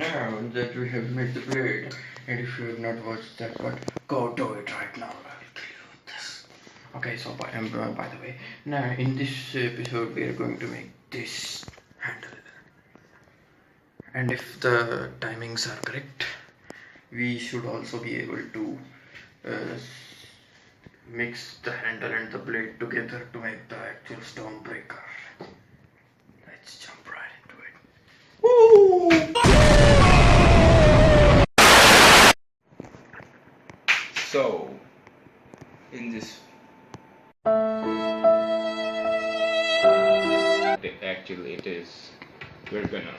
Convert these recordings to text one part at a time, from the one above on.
now that we have made the blade, and if you have not watched that part, go do it right now. I'll kill you with this. Okay, so by the way, now in this episode we are going to make this handle, and if the timings are correct, we should also be able to mix the handle and the blade together to make the actual Stormbreaker. Let's jump right into it. Woo! So, in this actually it is, we're gonna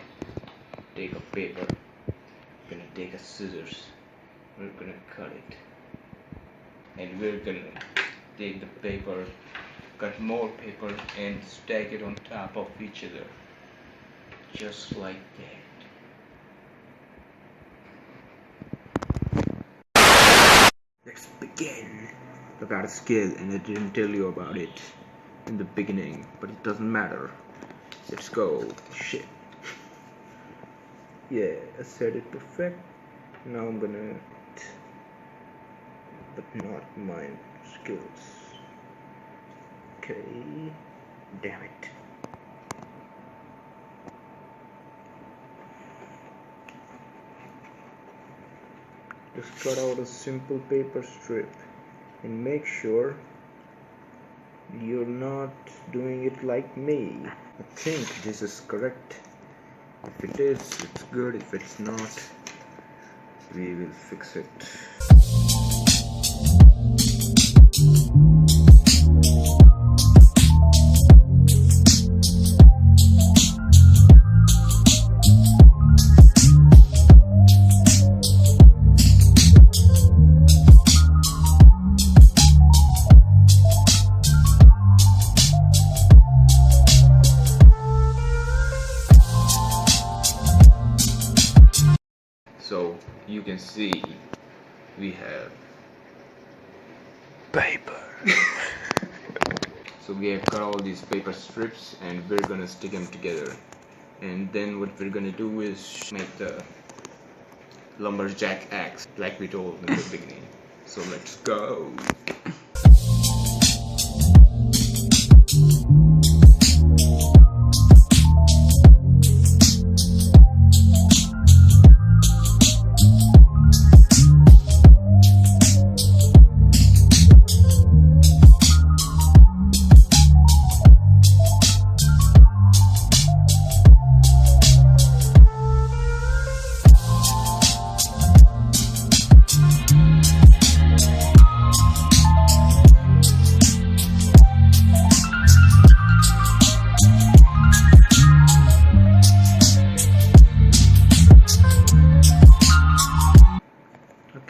take a paper, we're gonna take a scissors, we're gonna cut it, and we're gonna take the paper, cut more paper and stack it on top of each other, just like that. Let's begin. I got a skill and I didn't tell you about it in the beginning, but it doesn't matter. Let's go. Shit. Yeah, I said it perfect. Now I'm gonna, but not my skills. Okay. Damn it. Just cut out a simple paper strip and make sure you're not doing it like me. I think this is correct. If it is, it's good. If it's not, we will fix it. So you can see we have paper. So we have cut all these paper strips and we're gonna stick them together, and then what we're gonna do is make the lumberjack axe like we told in the beginning. So let's go.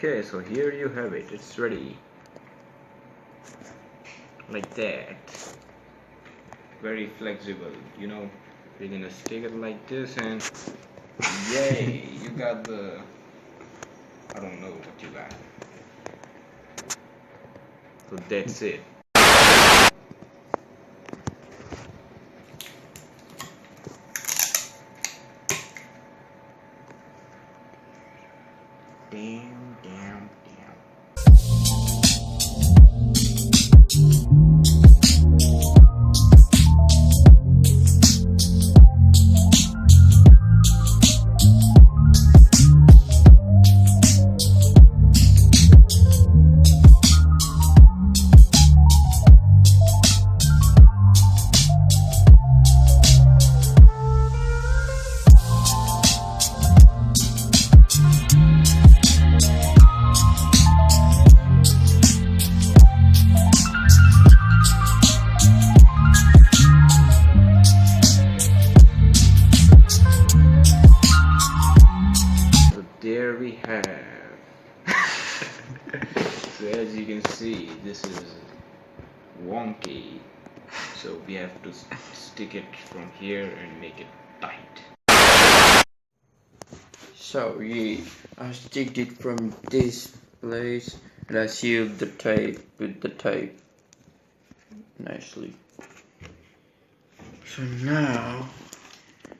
Okay, so here you have it, it's ready. Like that. Very flexible, you know. We're gonna stick it like this and yay, you got the, I don't know what you got. So that's it. Damn, damn, damn. There we have. So as you can see, this is wonky, so we have to stick it from here and make it tight. So yeah, I sticked it from this place and I sealed the tape with the tape nicely. So now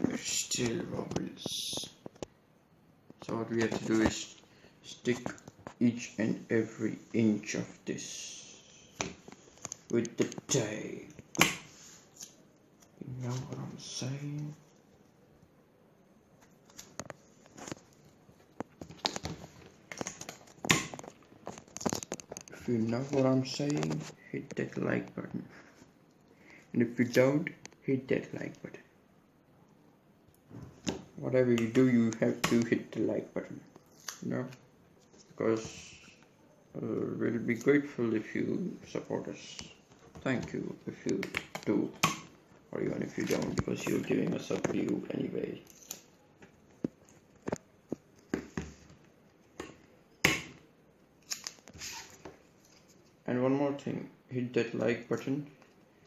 it still wobbles. So what we have to do is stick each and every inch of this with the tape. You know what I'm saying? If you know what I'm saying, hit that like button. And if you don't, hit that like button. Whatever you do, you have to hit the like button. You know? Because we'll be grateful if you support us. Thank you if you do, or even if you don't, because you're giving us a view anyway. And one more thing, hit that like button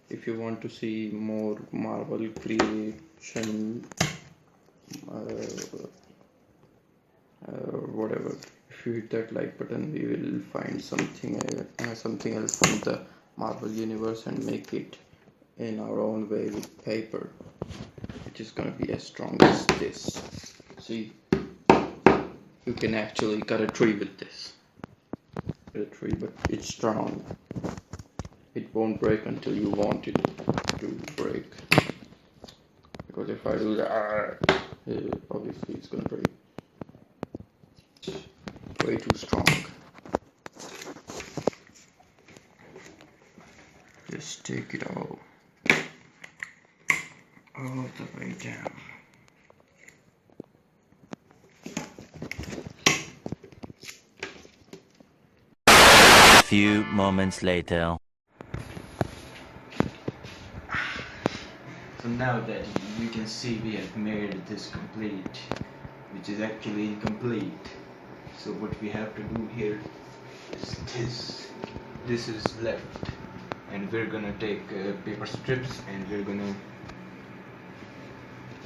if you want to see more Marvel creation, whatever. If you hit that like button, we will find something else from the Marvel universe and make it in our own way with paper, which is gonna be as strong as this. See, you can actually cut a tree with this. A tree, but it's strong. It won't break until you want it to break. Because if I do that, obviously it's gonna break. Way too strong. Just take it all the way down. A few moments later. So now that you can see, we have made this complete, which is actually incomplete. So what we have to do here is this. This is left, and we're gonna take paper strips and we're gonna,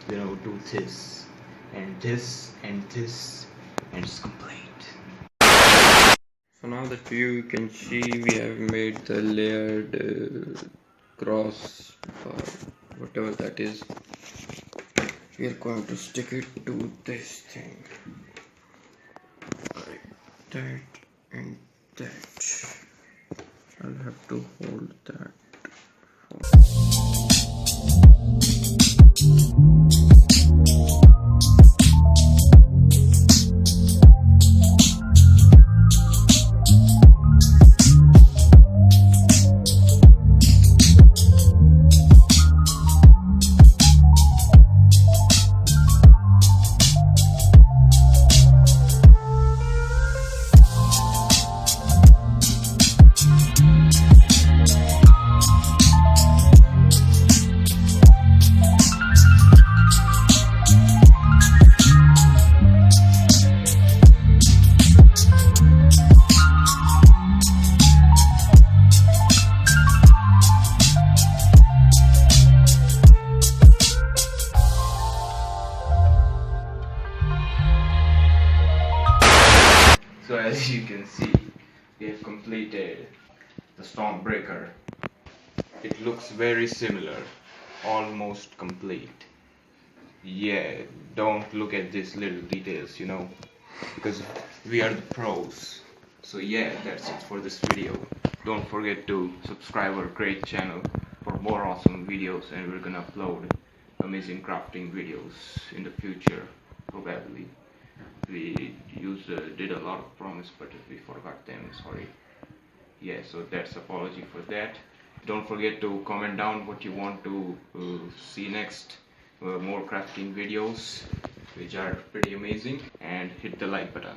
do this and this and this, and it's complete. So now that you can see, we have made the layered cross, whatever that is. We are going to stick it to this thing, like that and that. I'll have to hold that. So as you can see, we have completed the Stormbreaker. It looks very similar, almost complete. Yeah, don't look at these little details, because we are the pros. So yeah, that's it for this video. Don't forget to subscribe our great channel for more awesome videos, and we're gonna upload amazing crafting videos in the future, probably. We did a lot of promise, but we forgot them, sorry. Yeah, so that's apology for that. Don't forget to comment down what you want to see next, more crafting videos which are pretty amazing, and hit the like button.